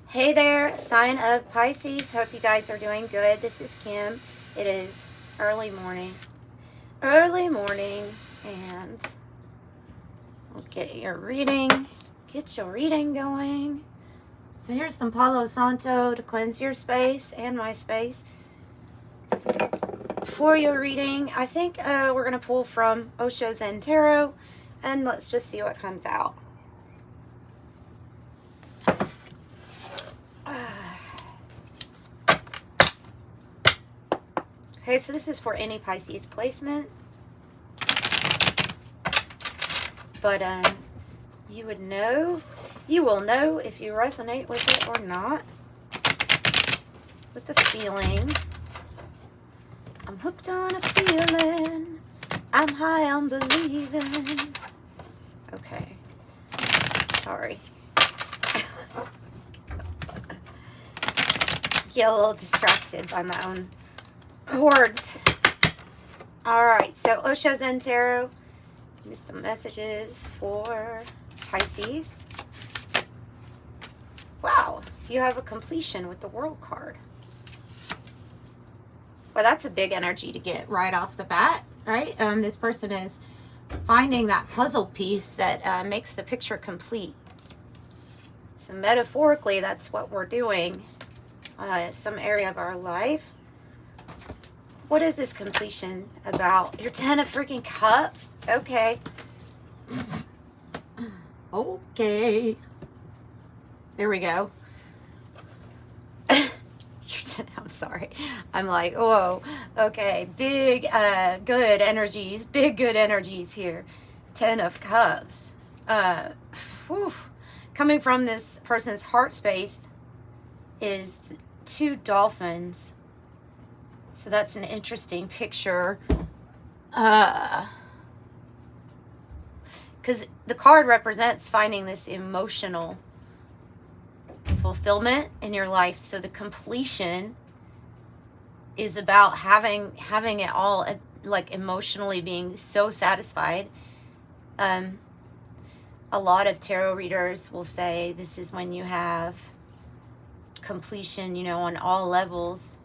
Hey there, sign of Pisces. Hope you guys are doing good. This is Kim. It is early morning, and we'll get your reading going. So here's some Palo Santo to cleanse your space and my space. For your reading, I think we're going to pull from Osho Zen Tarot, and let's just see what comes out. Okay, so this is for any Pisces placement. But you will know if you resonate with it or not. With the feeling. I'm hooked on a feeling. I'm high on believing. Okay. Sorry. Get a little distracted by my own words. Alright, so Osho Zen Tarot. Missed some messages for Pisces. Wow, you have a completion with the World card. Well, that's a big energy to get right off the bat, right? This person is finding that puzzle piece that makes the picture complete. So metaphorically, that's what we're doing. Some area of our life. What is this completion about? Your 10 of freaking cups? Okay. Okay. There we go. I'm sorry. I'm like, whoa. Okay. Big, good energies. Big, good energies here. 10 of cups. Whew. Coming from this person's heart space is 2 dolphins. So that's an interesting picture. Because the card represents finding this emotional fulfillment in your life. So the completion is about having it all, like, emotionally being so satisfied. A lot of tarot readers will say this is when you have completion, on all levels.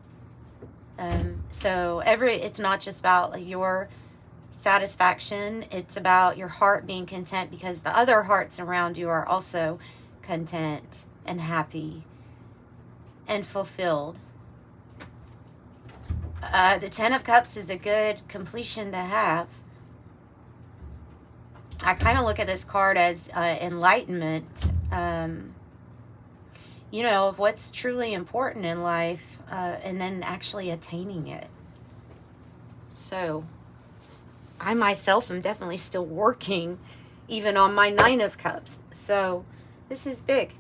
So it's not just about your satisfaction, it's about your heart being content because the other hearts around you are also content and happy and fulfilled. The 10 of Cups is a good completion to have. I kind of look at this card as enlightenment, of what's truly important in life. And then actually attaining it. So, I myself am definitely still working, even on my 9 of Cups. So, this is big.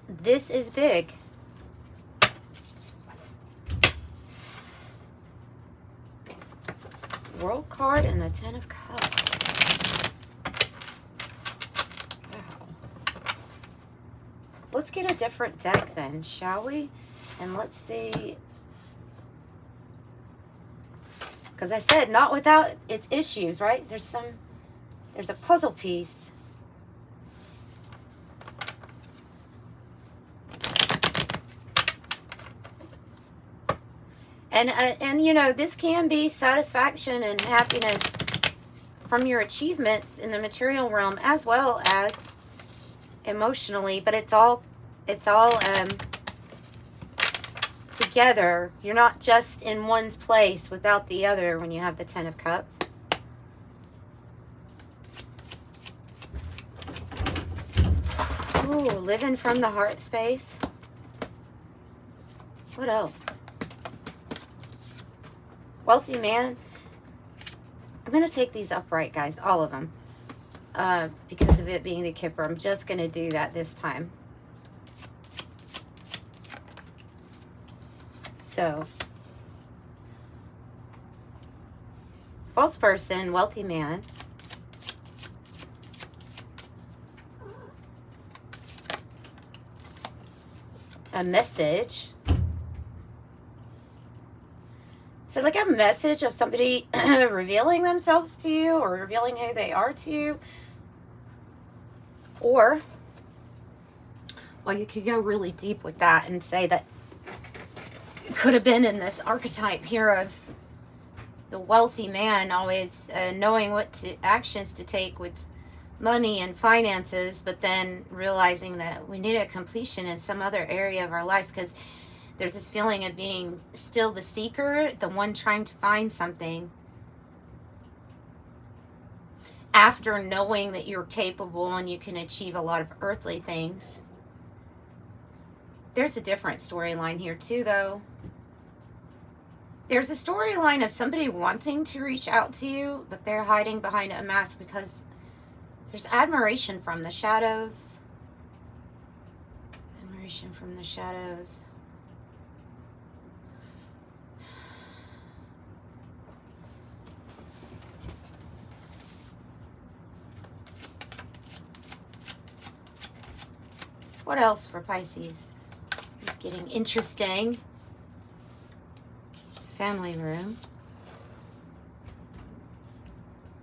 This is big. World card and the 10 of Cups. Let's get a different deck then, shall we? And let's see. Because I said not without its issues, right? There's a puzzle piece. And this can be satisfaction and happiness from your achievements in the material realm as well as emotionally, but it's all together. You're not just in one's place without the other when you have the 10 of Cups. Ooh, living from the heart space. What else? Wealthy man. I'm going to take these upright, guys, all of them. Because of it being the Kipper, I'm just going to do that this time. So, false person, wealthy man. A message. So like a message of somebody revealing themselves to you or revealing who they are to you. Or, well, you could go really deep with that and say that it could have been in this archetype here of the wealthy man always knowing what actions to take with money and finances, but then realizing that we need a completion in some other area of our life, because there's this feeling of being still the seeker, the one trying to find something, after knowing that you're capable and you can achieve a lot of earthly things. There's a different storyline here too, though. There's a storyline of somebody wanting to reach out to you, but they're hiding behind a mask because there's admiration from the shadows. Admiration from the shadows. What else for Pisces? It's getting interesting. Family room.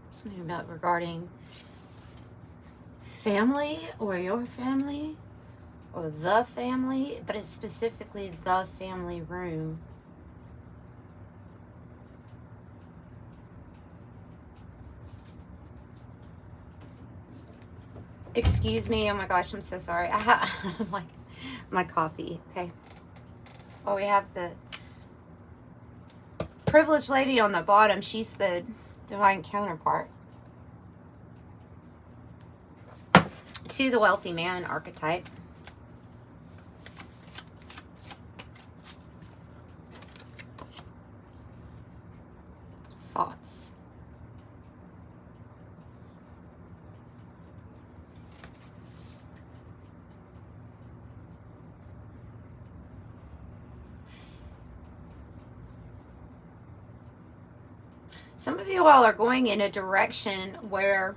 Something about regarding family or your family or the family, but it's specifically the family room. Excuse me. Oh my gosh, I'm so sorry. I'm like my coffee. Okay. Oh, we have the privileged lady on the bottom. She's the divine counterpart to the wealthy man archetype. Thoughts. Some of you all are going in a direction where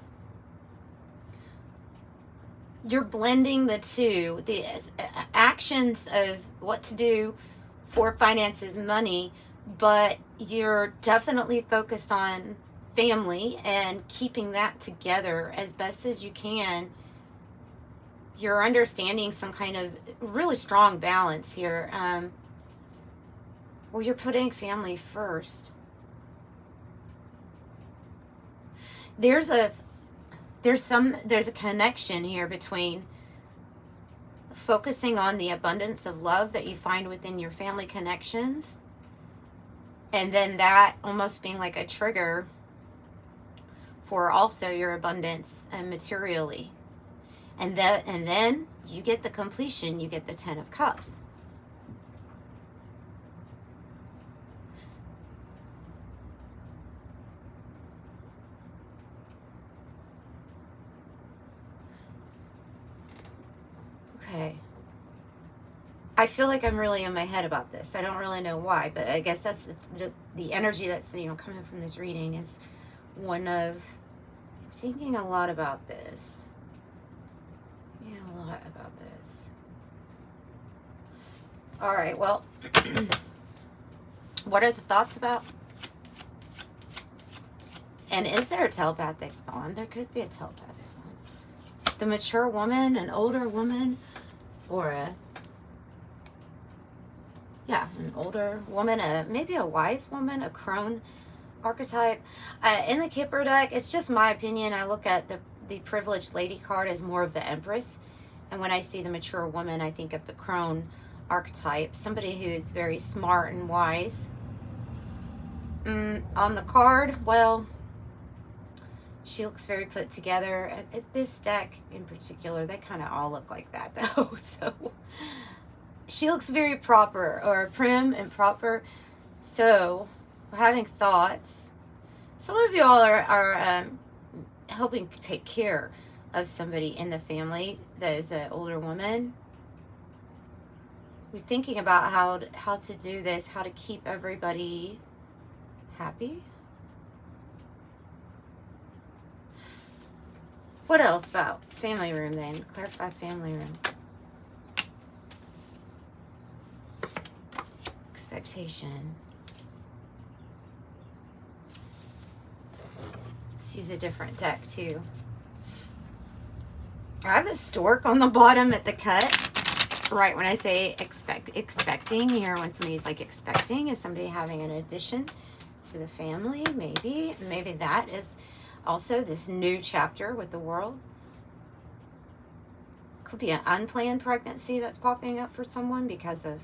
you're blending the two, the actions of what to do for finances, money, but you're definitely focused on family and keeping that together as best as you can. You're understanding some kind of really strong balance here, where you're putting family first. There's a connection here between focusing on the abundance of love that you find within your family connections, and then that almost being like a trigger for also your abundance materially. And then you get the completion, you get the 10 of Cups. Okay. I feel like I'm really in my head about this. I don't really know why, but I guess that's the energy that's, coming from this reading is one of, I'm thinking a lot about this. All right, well, what are the thoughts about? And is there a telepathic bond? There could be a telepathic bond. The mature woman, an older woman, or an older woman, maybe a wise woman, a crone archetype. In the Kipper deck, it's just my opinion. I look at the privileged lady card as more of the Empress. And when I see the mature woman, I think of the crone archetype, somebody who is very smart and wise. On the card, well, she looks very put together. This deck in particular, they kind of all look like that though. So she looks very proper, or prim and proper. So we're having thoughts. Some of you all are helping take care of somebody in the family that is an older woman. We're thinking about how to do this, how to keep everybody happy. What else about family room then? Clarify family room. Expectation. Let's use a different deck too. I have a stork on the bottom at the cut. Right when I say expecting, here when somebody's like expecting, is somebody having an addition to the family? Maybe that is also this new chapter with the world. Could be an unplanned pregnancy that's popping up for someone because of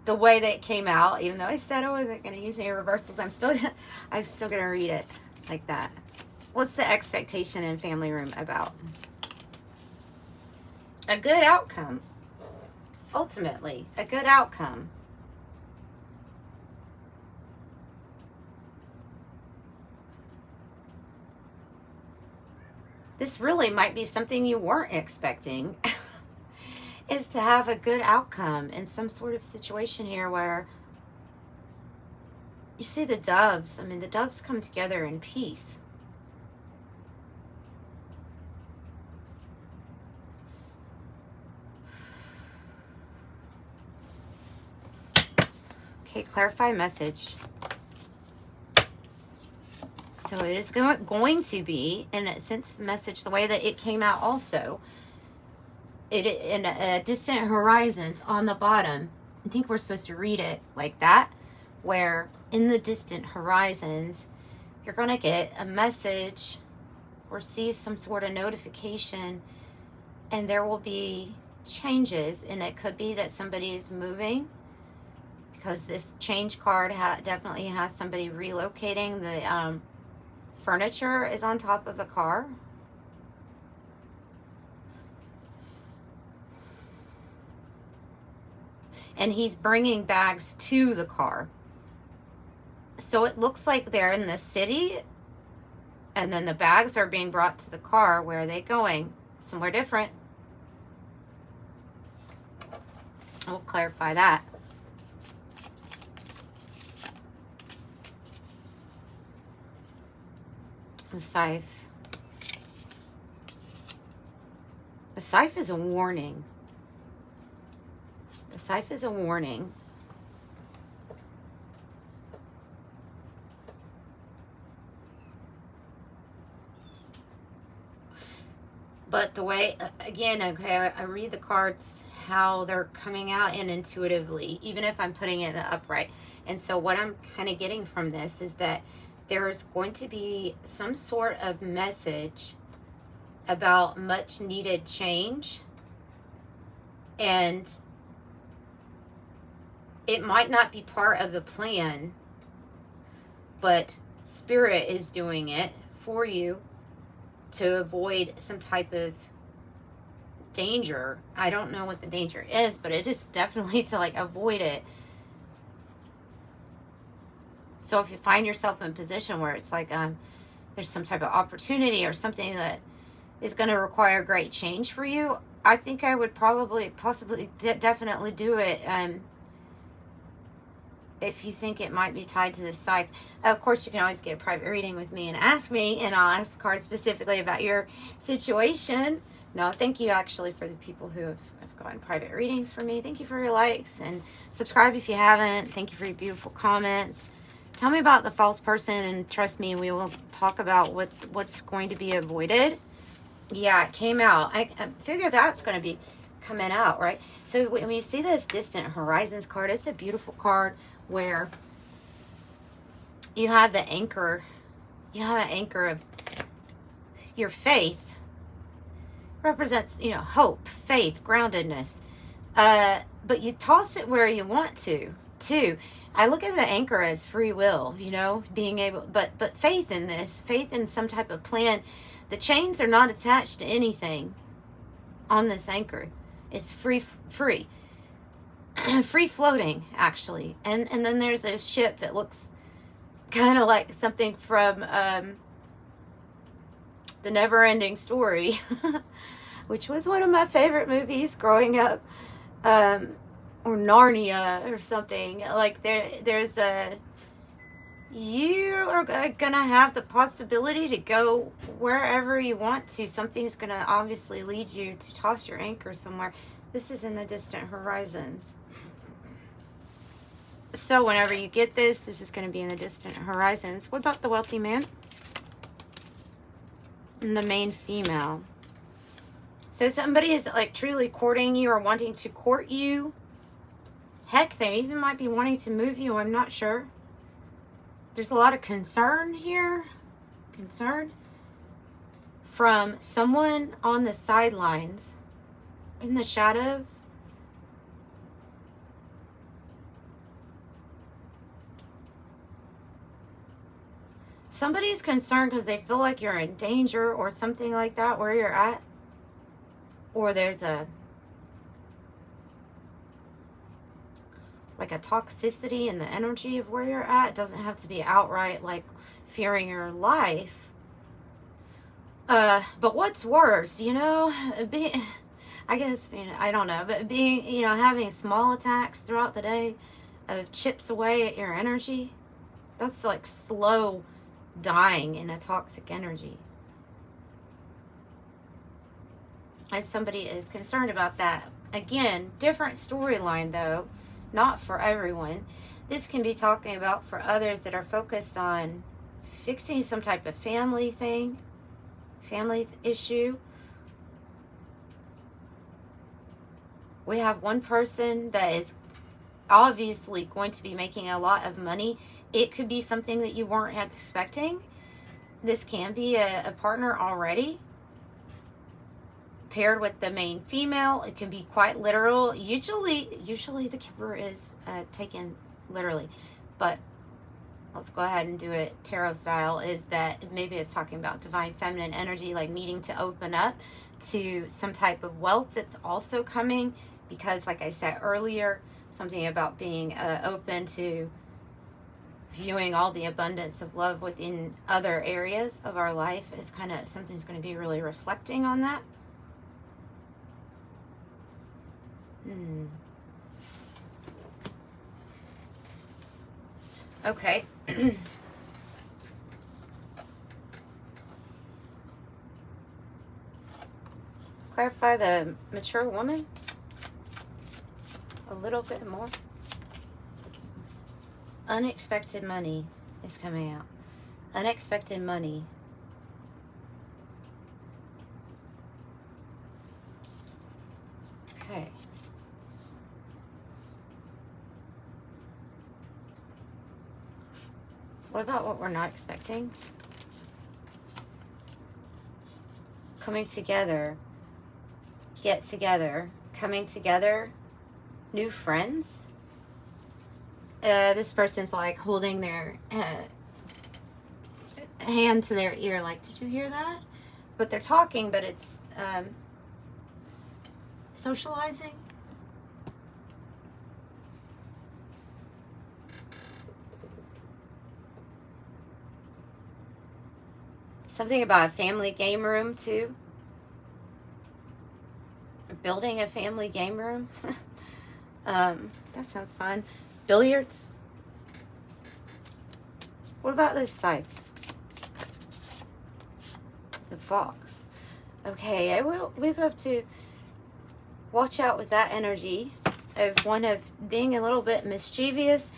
the way that it came out. Even though I said I wasn't going to use any reversals, I'm still going to read it like that. What's the expectation in family room about? A good outcome. Ultimately, a good outcome. This really might be something you weren't expecting, is to have a good outcome in some sort of situation here where you see the doves. I mean, the doves come together in peace. Okay, clarify message. So it is going to be, and since the message, the way that it came out also, it in distant horizons on the bottom. I think we're supposed to read it like that, where in the distant horizons, you're going to get a message, receive some sort of notification, and there will be changes. And it could be that somebody is moving, because this change card definitely has somebody relocating. The furniture is on top of a car. And he's bringing bags to the car. So it looks like they're in the city, and then the bags are being brought to the car. Where are they going? Somewhere different. We'll clarify that. The scythe. The scythe is a warning. The scythe is a warning. But the way, again, okay, I read the cards, how they're coming out, and intuitively, even if I'm putting it in the upright. And so what I'm kind of getting from this is that there is going to be some sort of message about much needed change. And it might not be part of the plan, but Spirit is doing it for you to avoid some type of danger. I don't know what the danger is, but it is definitely to like avoid it. So if you find yourself in a position where it's like there's some type of opportunity or something that is going to require great change for you, I think I would possibly definitely do it. If you think it might be tied to this scythe. Of course, you can always get a private reading with me and ask me, and I'll ask the card specifically about your situation. No, thank you actually for the people who have gotten private readings from me. Thank you for your likes, and subscribe if you haven't. Thank you for your beautiful comments. Tell me about the false person, and trust me, we will talk about what's going to be avoided. Yeah, it came out. I figure that's going to be coming out, right? So when you see this Distant Horizons card, it's a beautiful card where you have the anchor. You have an anchor of your faith. Represents, hope, faith, groundedness. But you toss it where you want to, too. I look at the anchor as free will, being able, but faith in this, faith in some type of plan. The chains are not attached to anything on this anchor. It's free free floating, actually. And then there's a ship that looks kind of like something from The Never-Ending Story, which was one of my favorite movies growing up. Or Narnia or something. Like there's a, you are gonna have the possibility to go wherever you want to. Something's gonna obviously lead you to toss your anchor somewhere. This is in the Distant Horizons. So whenever you get this is going to be in the Distant Horizons. What about the wealthy man? And the main female. So somebody is like truly courting you or wanting to court you. Heck, they even might be wanting to move you. I'm not sure. There's a lot of concern here. Concern from someone on the sidelines, in the shadows. Somebody's concerned because they feel like you're in danger or something like that where you're at. Or there's a like a toxicity in the energy of where you're at. It doesn't have to be outright like fearing your life. But what's worse, you know, I guess, I don't know, but being, you know, having small attacks throughout the day of chips away at your energy, that's like slow dying in a toxic energy. As somebody is concerned about that. Again, different storyline though, not for everyone. This can be talking about for others that are focused on fixing some type of family thing, family issue. We have one person that is obviously going to be making a lot of money. It could be something that you weren't expecting. This can be a partner already paired with the main female. It can be quite literal. Usually the Kipper is taken literally, but let's go ahead and do it tarot style. Is that maybe it's talking about divine feminine energy, like needing to open up to some type of wealth that's also coming, because like I said earlier, something about being open to viewing all the abundance of love within other areas of our life is kind of something's going to be really reflecting on that. Okay. Clarify the mature woman a little bit more. Unexpected money is coming out. Unexpected money. Okay. What about what we're not expecting? Coming together. Get together. Coming together. New friends. This person's like holding their hand to their ear, like, did you hear that? But they're talking, but it's socializing. Something about a family game room too. Building a family game room. That sounds fun. Billiards. What about this side? The fox. Okay, we have to watch out with that energy of one of being a little bit mischievous.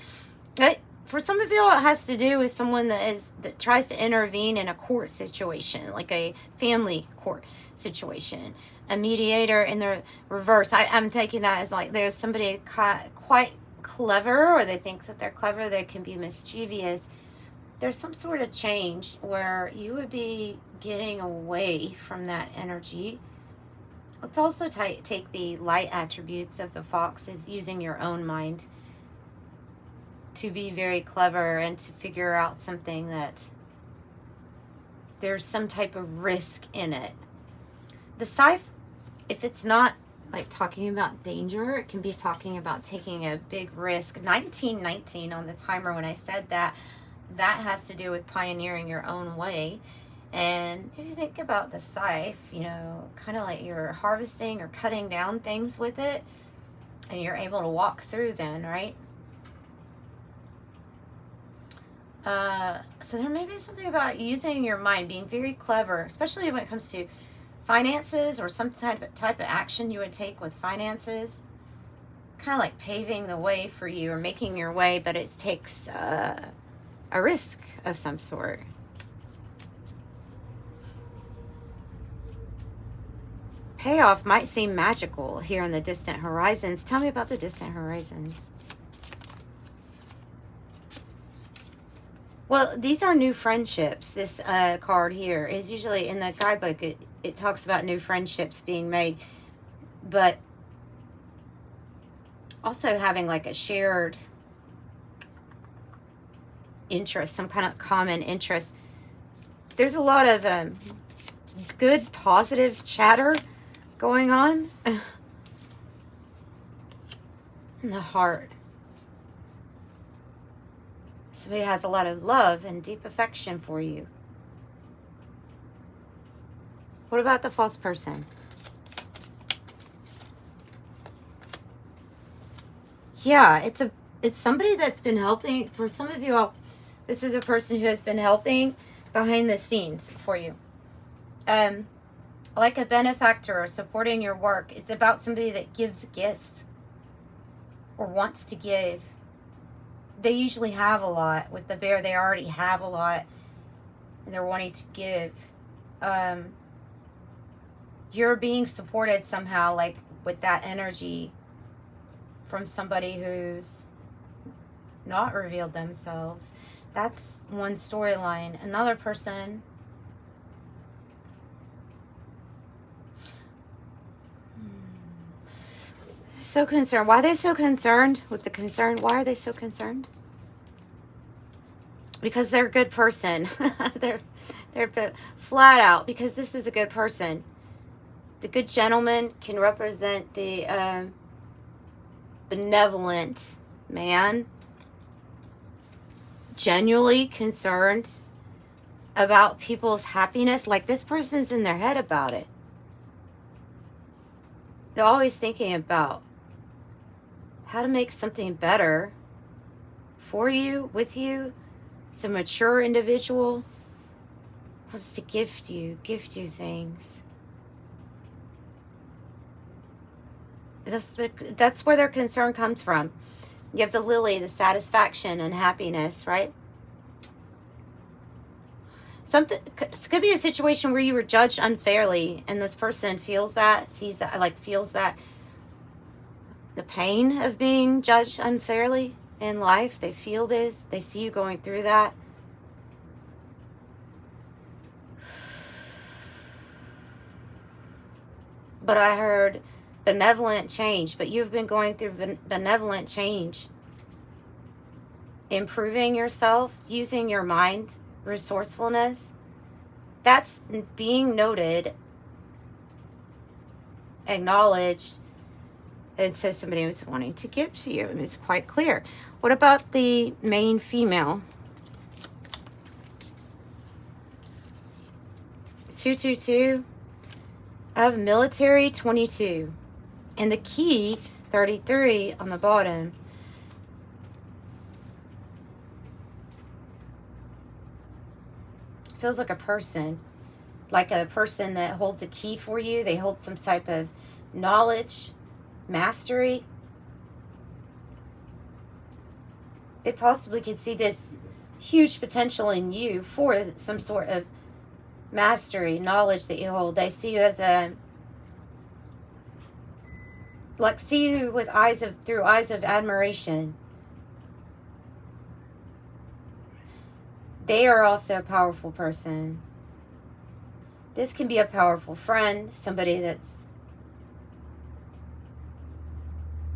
For some of you, it has to do with someone that tries to intervene in a court situation, like a family court situation. A mediator in the reverse. I'm taking that as like there's somebody quite clever, or they think that they're clever, they can be mischievous. There's some sort of change where you would be getting away from that energy. Let's also take the light attributes of the fox as using your own mind to be very clever and to figure out something that there's some type of risk in it. The scythe, if it's not like talking about danger, it can be talking about taking a big risk. 1919 on the timer when I said that has to do with pioneering your own way. And if you think about the scythe, you know, kind of like you're harvesting or cutting down things with it, and you're able to walk through then, right? So there may be something about using your mind, being very clever, especially when it comes to finances or some type of action you would take with finances. Kind of like paving the way for you or making your way, but it takes a risk of some sort. payoff might seem magical here in the distant horizons. Tell me about the distant horizons. Well, these are new friendships. This card here is usually in the guidebook. It talks about new friendships being made, but also having like a shared interest, some kind of common interest. There's a lot of good, positive chatter going on in the heart. Somebody has a lot of love and deep affection for you. What about the false person? Yeah, it's somebody that's been helping. For some of you all, this is a person who has been helping behind the scenes for you. Like a benefactor or supporting your work. It's about somebody that gives gifts or wants to give. They usually have a lot. With the bear, they already have a lot and they're wanting to give. You're being supported somehow, like with that energy from somebody who's not revealed themselves. That's one storyline. Another person, so concerned. Why are they so concerned with the concern? Why are they so concerned? Because they're a good person. they're flat out, because this is a good person. The good gentleman can represent the benevolent man, genuinely concerned about people's happiness. Like this person's in their head about it. They're always thinking about how to make something better for you, with you. It's a mature individual. Wants to gift you things. That's where their concern comes from. You have the lily, the satisfaction and happiness, right? It could be a situation where you were judged unfairly, and this person feels that, sees that, like feels that the pain of being judged unfairly in life. They feel this. They see you going through that. But I heard benevolent change. But you've been going through benevolent change. Improving yourself, using your mind, resourcefulness. That's being noted, acknowledged. And so somebody was wanting to give to you. And it's quite clear. What about the main female? 222 of military, 22. And the key, 33 on the bottom. Feels like a person that holds a key for you. They hold some type of knowledge, mastery. They possibly could see this huge potential in you for some sort of mastery, knowledge that you hold. They see you as see you with through eyes of admiration. They are also a powerful person. This can be a powerful friend, somebody that's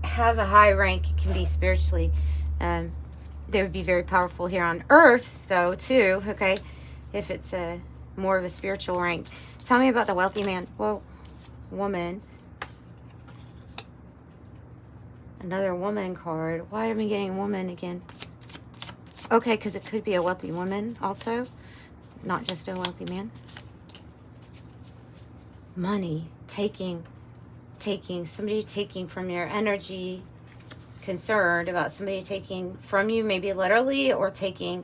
has a high rank, can be spiritually. They would be very powerful here on Earth, though, too, okay, if it's more of a spiritual rank. Tell me about the wealthy man. Well, woman. Another woman card. Why am I getting woman again? Okay, because it could be a wealthy woman also, not just a wealthy man. Money, taking, somebody taking from your energy, concerned about somebody taking from you, maybe literally, or taking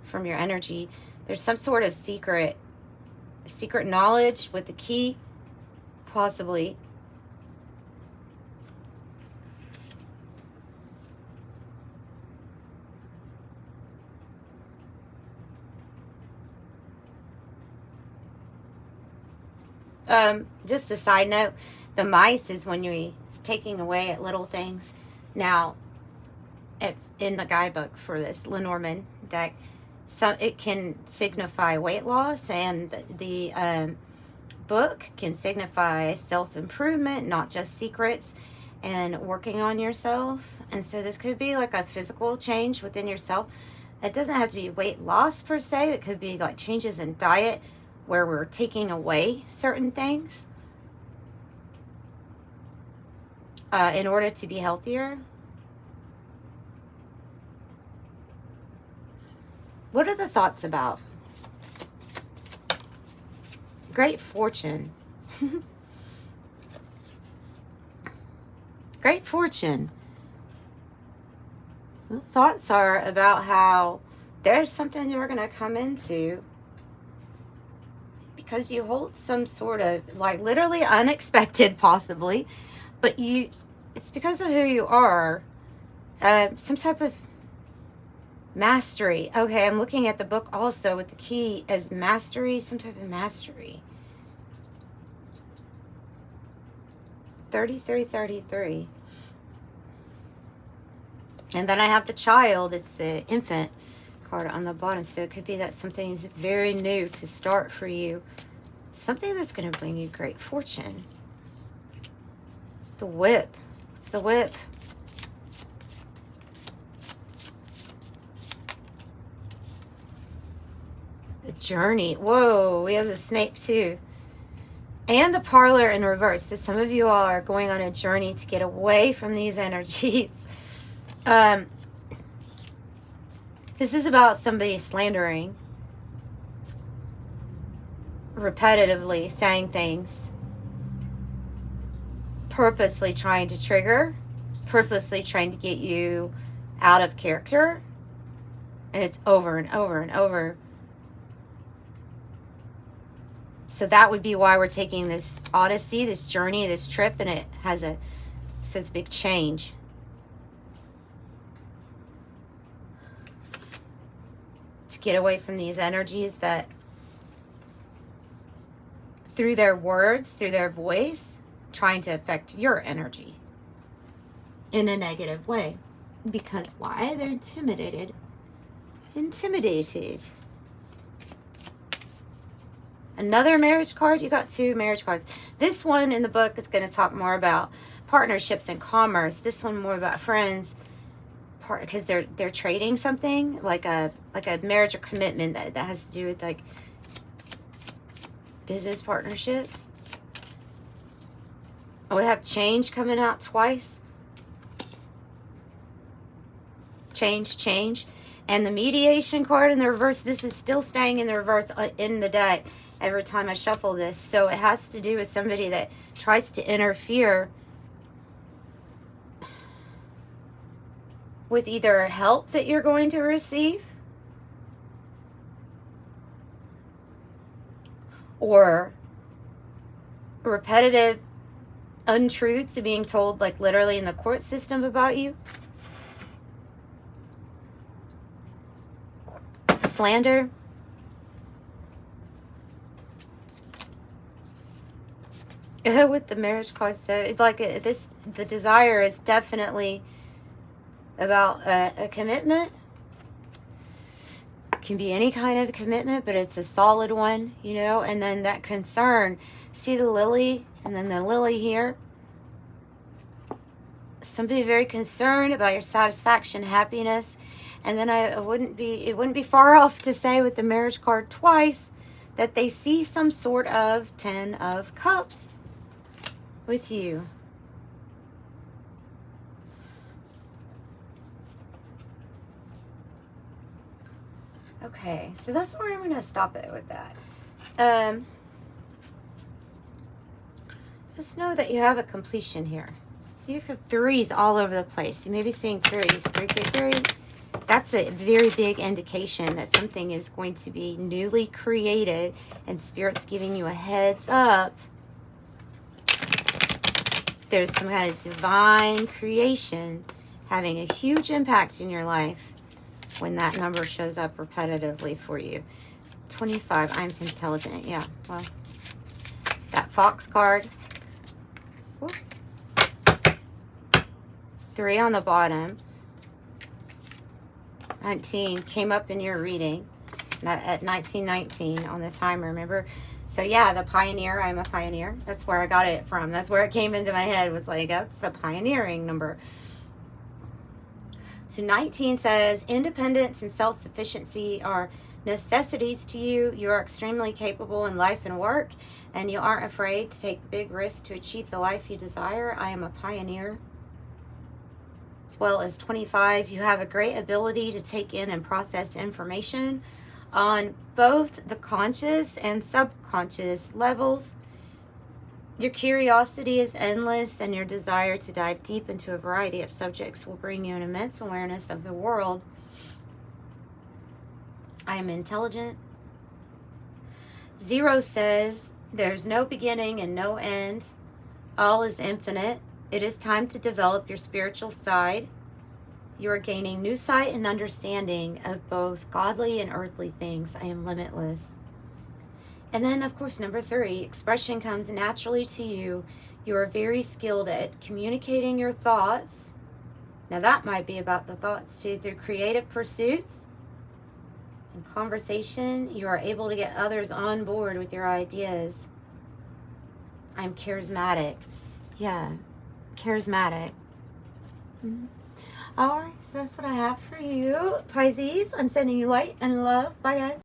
from your energy. There's some sort of secret knowledge with the key, possibly. Just a side note, the mice is when it's taking away at little things. Now, in the guidebook for this Lenormand deck, so it can signify weight loss, and the book can signify self-improvement, not just secrets, and working on yourself. And so this could be like a physical change within yourself. It doesn't have to be weight loss per se. It could be like changes in diet where we're taking away certain things in order to be healthier. What are the thoughts about great fortune? Great fortune. The thoughts are about how there's something you're going to come into because you hold some sort of, like, literally unexpected, possibly, but it's because of who you are, some type of mastery. Okay, I'm looking at the book also with the key as mastery, some type of mastery. 3333. And then I have the child. It's the infant card on the bottom. So it could be that something is very new to start for you. Something that's going to bring you great fortune. The whip. What's the whip? The journey. Whoa, we have the snake too. And the parlor in reverse. So some of you all are going on a journey to get away from these energies. This is about somebody slandering, repetitively saying things, purposely trying to trigger, purposely trying to get you out of character. And it's over and over and over. So that would be why we're taking this odyssey, this journey, this trip, and it has so it's a big change. To get away from these energies that, through their words, through their voice, trying to affect your energy in a negative way. Because why? They're intimidated. Intimidated. Another marriage card. You got two marriage cards. This one in the book is going to talk more about partnerships and commerce. This one more about friends, because they're trading something like a marriage or commitment that has to do with like business partnerships. Oh, we have change coming out twice. Change. And the mediation card in the reverse. This is still staying in the reverse in the deck every time I shuffle this. So it has to do with somebody that tries to interfere with either help that you're going to receive or repetitive untruths being told, like literally in the court system about you. Slander. With the marriage cards, though, it's like the desire is definitely about a commitment. It can be any kind of commitment, but it's a solid one, you know. And then that concern. See the lily, and then the lily here. Somebody very concerned about your satisfaction, happiness. And then it wouldn't be far off to say with the marriage card twice that they see some sort of 10 of Cups with you. Okay, so that's where I'm going to stop it with that. Just know that you have a completion here. You have threes all over the place. You may be seeing threes. 3, 3, 3. That's a very big indication that something is going to be newly created and Spirit's giving you a heads up. There's some kind of divine creation having a huge impact in your life when that number shows up repetitively for you. 25, I'm intelligent. Yeah, well, that Fox card. Whoop. 3 on the bottom. 19 came up in your reading at 1919 on the timer, remember? So yeah, the pioneer, I'm a pioneer. That's where I got it from. That's where it came into my head, was like, that's the pioneering number. So 19 says, independence and self-sufficiency are necessities to you. You are extremely capable in life and work, and you aren't afraid to take big risks to achieve the life you desire. I am a pioneer. As well as 25, you have a great ability to take in and process information on both the conscious and subconscious levels. Your curiosity is endless, and your desire to dive deep into a variety of subjects will bring you an immense awareness of the world. I am intelligent. 0 says, there's no beginning and no end. All is infinite. It is time to develop your spiritual side. You are gaining new sight and understanding of both godly and earthly things. I am limitless. And then, of course, number 3, expression comes naturally to you. You are very skilled at communicating your thoughts. Now, that might be about the thoughts, too. Through creative pursuits and conversation, you are able to get others on board with your ideas. I'm charismatic. Yeah, charismatic. All right, so that's what I have for you, Pisces. I'm sending you light and love. Bye, guys.